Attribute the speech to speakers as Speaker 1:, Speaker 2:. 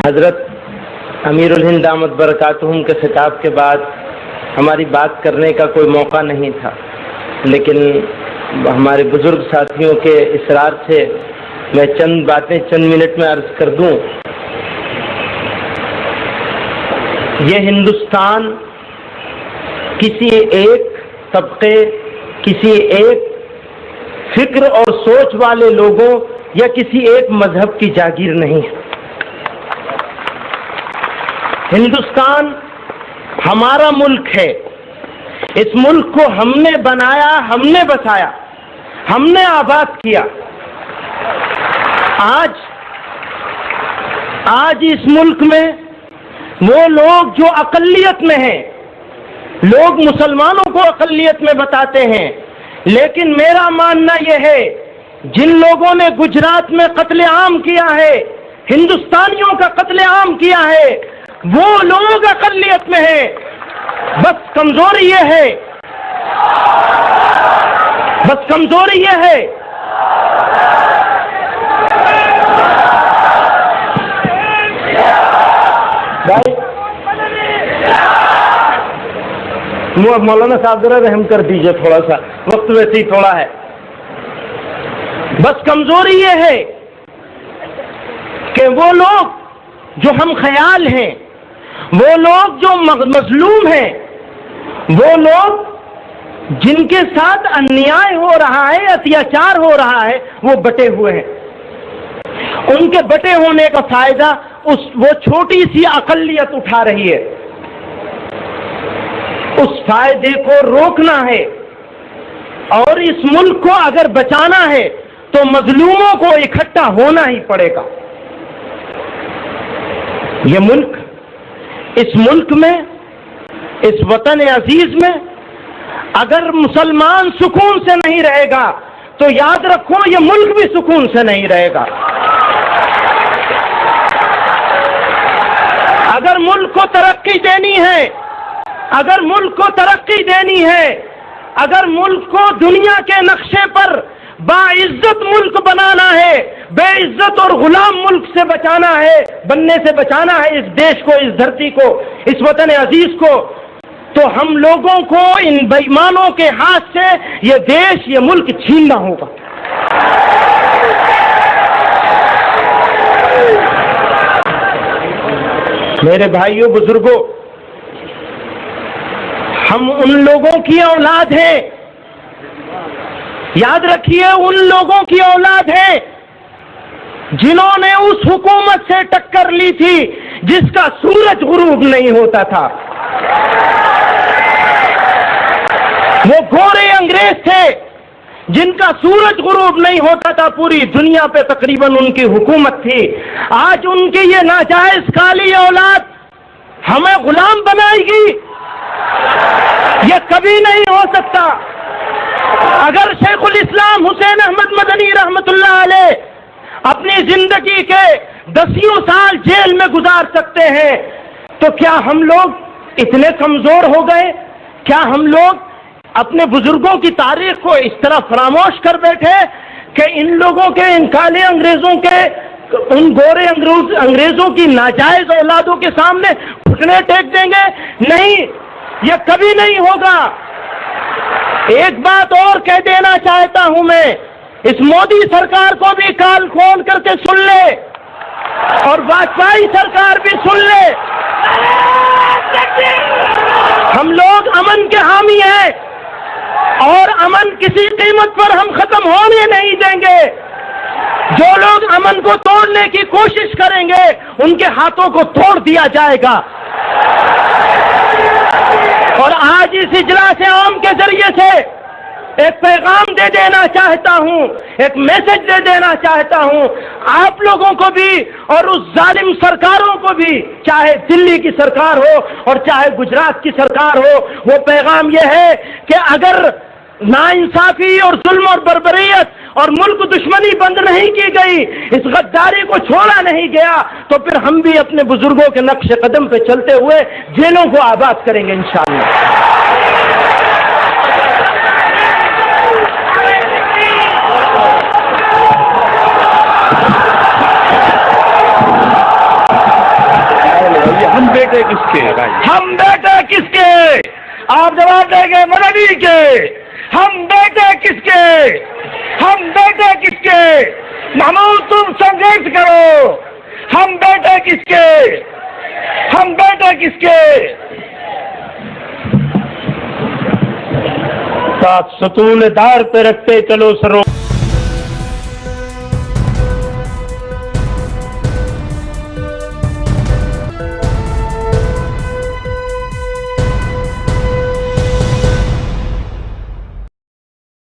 Speaker 1: حضرت امیر الہند دامت برکاتہم کے خطاب کے بعد ہماری بات کرنے کا کوئی موقع نہیں تھا، لیکن ہمارے بزرگ ساتھیوں کے اصرار سے میں چند باتیں چند منٹ میں عرض کر دوں۔ یہ ہندوستان کسی ایک طبقے، کسی ایک فکر اور سوچ والے لوگوں یا کسی ایک مذہب کی جاگیر نہیں ہے۔ ہندوستان ہمارا ملک ہے، اس ملک کو ہم نے بنایا، ہم نے بسایا، ہم نے آباد کیا۔ آج اس ملک میں وہ لوگ جو اقلیت میں ہیں، لوگ مسلمانوں کو اقلیت میں بتاتے ہیں، لیکن میرا ماننا یہ ہے جن لوگوں نے گجرات میں قتل عام کیا ہے، ہندوستانیوں کا قتل عام کیا ہے، وہ لوگ اقلیت میں ہیں۔ بس کمزوری یہ ہے، بس کمزوری یہ ہے مولانا صاحب ذرا رحم کر دیجئے، تھوڑا سا وقت ویسے ہی تھوڑا ہے۔ بس کمزوری یہ ہے کہ وہ لوگ جو ہم خیال ہیں، وہ لوگ جو مظلوم ہیں، وہ لوگ جن کے ساتھ انیائے ہو رہا ہے، اتیاچار ہو رہا ہے، وہ بٹے ہوئے ہیں۔ ان کے بٹے ہونے کا فائدہ وہ چھوٹی سی اقلیت اٹھا رہی ہے۔ اس فائدے کو روکنا ہے، اور اس ملک کو اگر بچانا ہے تو مظلوموں کو اکٹھا ہونا ہی پڑے گا۔ یہ ملک، اس ملک میں، اس وطن عزیز میں اگر مسلمان سکون سے نہیں رہے گا تو یاد رکھو یہ ملک بھی سکون سے نہیں رہے گا۔ اگر ملک کو ترقی دینی ہے، اگر ملک کو ترقی دینی ہے، اگر ملک کو دنیا کے نقشے پر باعزت ملک بنانا ہے، بے عزت اور غلام ملک سے بچانا ہے، بننے سے بچانا ہے اس دیش کو، اس دھرتی کو، اس وطن عزیز کو، تو ہم لوگوں کو ان بے ایمانوں کے ہاتھ سے یہ دیش، یہ ملک چھیننا ہوگا۔ میرے بھائیوں، بزرگوں، ہم ان لوگوں کی اولاد ہیں، یاد رکھیے ان لوگوں کی اولاد ہیں جنہوں نے اس حکومت سے ٹکر لی تھی جس کا سورج غروب نہیں ہوتا تھا۔ وہ گورے انگریز تھے جن کا سورج غروب نہیں ہوتا تھا، پوری دنیا پہ تقریباً ان کی حکومت تھی۔ آج ان کی یہ ناجائز کالی اولاد ہمیں غلام بنائے گی، یہ کبھی نہیں ہو سکتا۔ اگر شیخ الاسلام حسین احمد مدنی رحمت اللہ علیہ اپنی زندگی کے 10 سال جیل میں گزار سکتے ہیں تو کیا ہم لوگ اتنے کمزور ہو گئے؟ کیا ہم لوگ اپنے بزرگوں کی تاریخ کو اس طرح فراموش کر بیٹھے کہ ان لوگوں کے، ان کالے انگریزوں کے، ان گورے انگریزوں کی ناجائز اولادوں کے سامنے گھٹنے ٹیک دیں گے؟ نہیں، یہ کبھی نہیں ہوگا۔ ایک بات اور کہہ دینا چاہتا ہوں میں، اس مودی سرکار کو بھی کان کھول کر کے سن لے، اور واجپئی سرکار بھی سن لے، ہم لوگ امن کے حامی ہیں، اور امن کسی قیمت پر ہم ختم ہونے نہیں دیں گے۔ جو لوگ امن کو توڑنے کی کوشش کریں گے ان کے ہاتھوں کو توڑ دیا جائے گا۔ اور آج اس اجلاس عام کے ذریعے سے ایک پیغام دے دینا چاہتا ہوں، ایک میسج دے دینا چاہتا ہوں آپ لوگوں کو بھی اور اس ظالم سرکاروں کو بھی، چاہے دلی کی سرکار ہو اور چاہے گجرات کی سرکار ہو۔ وہ پیغام یہ ہے کہ اگر ناانصافی اور ظلم اور بربریت اور ملک دشمنی بند نہیں کی گئی، اس غداری کو چھوڑا نہیں گیا، تو پھر ہم بھی اپنے بزرگوں کے نقش قدم پہ چلتے ہوئے جیلوں کو آباد کریں گے انشاءاللہ۔ کس کے؟ ہم بیٹے کس کے؟ آپ جواب دیں گے مدنی کے. ہم بیٹے کس کے؟ ہم بیٹے کس کے؟ محمود تم سنگھرش کرو. ہم بیٹے کس کے؟ ہم بیٹے کس کے؟ ساتھ ستون دار پہ رکھتے چلو سرو.